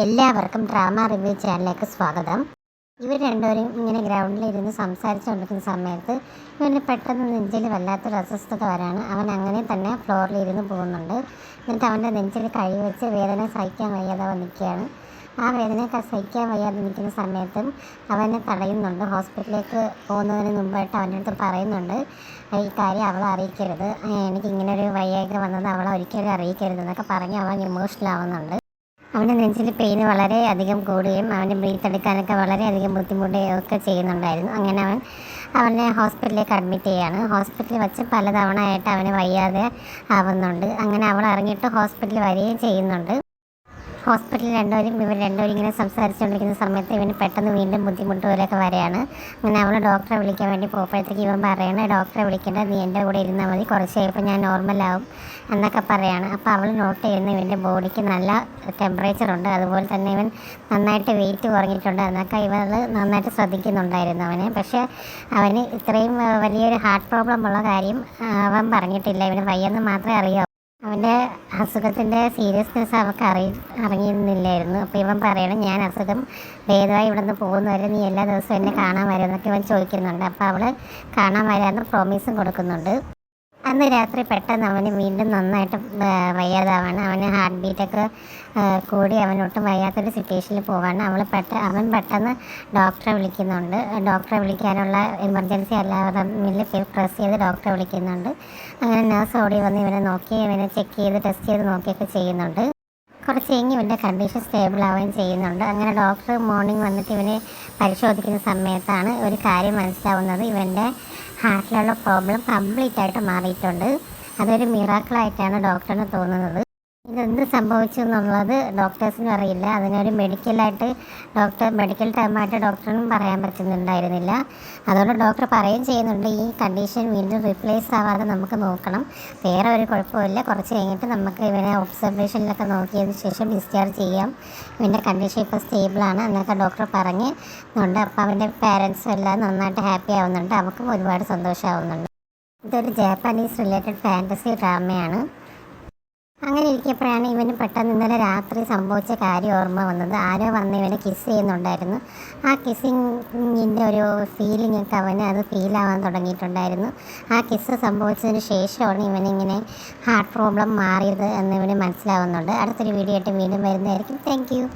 എല്ലാവർക്കും drama review ചാനലിലേക്ക് സ്വാഗതം. ഇവർ രണ്ടുപേരും ഇങ്ങനെ ഗ്രൗണ്ടിലിരുന്ന് സംസാരിച്ചുകൊണ്ടിരിക്കുന്ന സമയത്ത് ഇവന് പെട്ടെന്ന് നെഞ്ചിൽ വല്ലാത്തൊരു അസ്വസ്ഥത വരാണ്. അവൻ അങ്ങനെ തന്നെ ഫ്ലോറിലിരുന്ന് പോകുന്നുണ്ട്. എന്നിട്ട് അവൻ്റെ നെഞ്ചിൽ കൈ വെച്ച് വേദന സഹിക്കാൻ വയ്യാതെ നിൽക്കുകയാണ്. ആ വേദന സഹിക്കാൻ വയ്യാതെ നിൽക്കുന്ന സമയത്തും അവനെ തടയുന്നുണ്ട്. ഹോസ്പിറ്റലിലേക്ക് പോകുന്നതിന് മുമ്പായിട്ട് അവൻ്റെ അടുത്ത് പറയുന്നുണ്ട്, ഈ കാര്യം അവളെ അറിയിക്കരുത്, എനിക്കിങ്ങനെ ഒരു വയ്യായ്ക വന്നത് അവളെ ഒരിക്കലും അറിയിക്കരുത് എന്നൊക്കെ പറഞ്ഞ് അവൻ ഇമോഷണൽ ആവുന്നുണ്ട്. അവൻ്റെ നെഞ്ചിൽ പെയിന് വളരെ അധികം കൂടുകയും അവന് ബ്രീത്ത് എടുക്കാനൊക്കെ വളരെയധികം ബുദ്ധിമുട്ടുകയും ഒക്കെ ചെയ്യുന്നുണ്ടായിരുന്നു. അങ്ങനെ അവനെ ഹോസ്പിറ്റലിലേക്ക് അഡ്മിറ്റ് ചെയ്യുകയാണ്. ഹോസ്പിറ്റലിൽ വെച്ച് പലതവണ ആയിട്ട് അവന് വയ്യാതെ ആവുന്നുണ്ട്. അങ്ങനെ അവൾ ഇറങ്ങിയിട്ട് ഹോസ്പിറ്റലിൽ വരികയും ചെയ്യുന്നുണ്ട്. ഹോസ്പിറ്റലിൽ ഇവർ രണ്ടുപേരും ഇങ്ങനെ സംസാരിച്ചുകൊണ്ടിരിക്കുന്ന സമയത്ത് ഇവന് പെട്ടെന്ന് വീണ്ടും ബുദ്ധിമുട്ട് പോലെയൊക്കെ വരികയാണ്. അങ്ങനെ അവൾ ഡോക്ടറെ വിളിക്കാൻ വേണ്ടി പോകുമ്പോഴത്തേക്ക് ഇവൻ പറയണേ, ഡോക്ടറെ വിളിക്കേണ്ട, നീ എൻ്റെ കൂടെ ഇരുന്നാൽ മതി, കുറച്ച് കഴിയുമ്പോൾ ഞാൻ നോർമലാവും എന്നൊക്കെ പറയുകയാണ്. അപ്പോൾ അവൾ നോട്ട് ചെയ്യുന്ന ഇവൻ്റെ ബോഡിക്ക് നല്ല ടെമ്പറേച്ചറുണ്ട്, അതുപോലെ തന്നെ ഇവൻ നന്നായിട്ട് വെയിറ്റ് കുറഞ്ഞിട്ടുണ്ട് എന്നൊക്കെ ഇവൾ നന്നായിട്ട് ശ്രദ്ധിക്കുന്നുണ്ടായിരുന്നു അവനെ. പക്ഷേ അവന് ഇത്രയും വലിയൊരു ഹാർട്ട് പ്രോബ്ലം ഉള്ള കാര്യം അവൻ പറഞ്ഞിട്ടില്ല. ഇവന് വയ്യെന്ന് മാത്രമേ അറിയാവൂ. അവൻ്റെ അസുഖത്തിൻ്റെ സീരിയസ്നെസ് അവൾക്ക് അറിയുന്നില്ലായിരുന്നു. അപ്പോൾ ഇവൻ പറയണം, ഞാൻ അസുഖം ഭേദമായി ഇവിടെ നിന്ന് പോകുന്നവരെ നീ എല്ലാ ദിവസവും എന്നെ കാണാൻ വരുമെന്നൊക്കെ ഇവൻ ചോദിക്കുന്നുണ്ട്. അപ്പോൾ അവൾ കാണാൻ വരാമെന്ന് പ്രോമിസും കൊടുക്കുന്നുണ്ട്. അന്ന് രാത്രി പെട്ടെന്ന് അവന് വീണ്ടും നന്നായിട്ട് വയ്യാതാവാണ്. അവന് ഹാർട്ട് ബീറ്റൊക്കെ കൂടി അവനൊട്ടും വയ്യാത്തൊരു സിറ്റുവേഷനിൽ പോവാണ്. അവൻ പെട്ടെന്ന് ഡോക്ടറെ വിളിക്കുന്നുണ്ട്. ഡോക്ടറെ വിളിക്കാനുള്ള എമർജൻസി അലാറമിൽ പ്രസ് ചെയ്ത് ഡോക്ടറെ വിളിക്കുന്നുണ്ട്. അങ്ങനെ നഴ്സ് ഓടി വന്ന് ഇവനെ നോക്കി, ഇവനെ ചെക്ക് ചെയ്ത് ടെസ്റ്റ് ചെയ്ത് നോക്കിയൊക്കെ ചെയ്യുന്നുണ്ട്. കുറച്ച് കഴിഞ്ഞ് ഇവൻ്റെ കണ്ടീഷൻ സ്റ്റേബിൾ ആവുകയും ചെയ്യുന്നുണ്ട്. അങ്ങനെ ഡോക്ടർ മോർണിംഗ് വന്നിട്ട് ഇവനെ പരിശോധിക്കുന്ന സമയത്താണ് ഒരു കാര്യം മനസ്സിലാവുന്നത്, ഇവൻ്റെ ഹാർട്ടിലുള്ള പ്രോബ്ലം കംപ്ലീറ്റ് ആയിട്ട് മാറിയിട്ടുണ്ട്. അതൊരു മിറാക്കിളായിട്ടാണ് ഡോക്ടറിന് തോന്നുന്നത്. ഇതെന്ത് സംഭവിച്ചു എന്നുള്ളത് ഡോക്ടേഴ്സിനും അറിയില്ല. അതിനൊരു മെഡിക്കൽ ടേമായിട്ട് ഡോക്ടറിനും പറയാൻ പറ്റുന്നുണ്ടായിരുന്നില്ല. അതുകൊണ്ട് ഡോക്ടർ പറയുകയും ചെയ്യുന്നുണ്ട്, ഈ കണ്ടീഷൻ വീണ്ടും റീപ്ലേസ് ആവാതെ നമുക്ക് നോക്കണം, വേറെ ഒരു കുഴപ്പമില്ല, കുറച്ച് കഴിഞ്ഞിട്ട് നമുക്ക് ഇവനെ ഒബ്സർവേഷനിലൊക്കെ നോക്കിയതിന് ശേഷം ഡിസ്ചാർജ് ചെയ്യാം, ഇവൻ്റെ കണ്ടീഷൻ ഇപ്പോൾ സ്റ്റേബിളാണ് എന്നൊക്കെ ഡോക്ടർ പറയുന്നുണ്ട്. അപ്പോൾ അവൻ്റെ പാരൻസും എല്ലാം നന്നായിട്ട് ഹാപ്പി ആവുന്നുണ്ട്, അവർക്കും ഒരുപാട് സന്തോഷമാവുന്നുണ്ട്. ഇതൊരു ജാപ്പനീസ് റിലേറ്റഡ് ഫാൻറ്റസി ഡ്രാമയാണ്. അങ്ങനെ ഇരിക്കപ്പോഴാണ് ഇവന് പെട്ടെന്ന് ഇന്നലെ രാത്രി സംഭവിച്ച കാര്യം ഓർമ്മ വന്നത്. ആരോ വന്ന് ഇവനെ കിസ് ചെയ്യുന്നുണ്ടായിരുന്നു. ആ കിസ്സിങ്ങിൻ്റെ ഒരു ഫീലിംഗ് ഒക്കെ അവന് അത് ഫീലാവാൻ തുടങ്ങിയിട്ടുണ്ടായിരുന്നു. ആ കിസ്സ് സംഭവിച്ചതിന് ശേഷമാണ് ഇവനിങ്ങനെ ഹാർട്ട് പ്രോബ്ലം മാറിയത് എന്ന് ഇവന് മനസ്സിലാവുന്നുണ്ട്. അടുത്തൊരു വീഡിയോ ആയിട്ട് വീണ്ടും വരുന്നതായിരിക്കും. Thank you.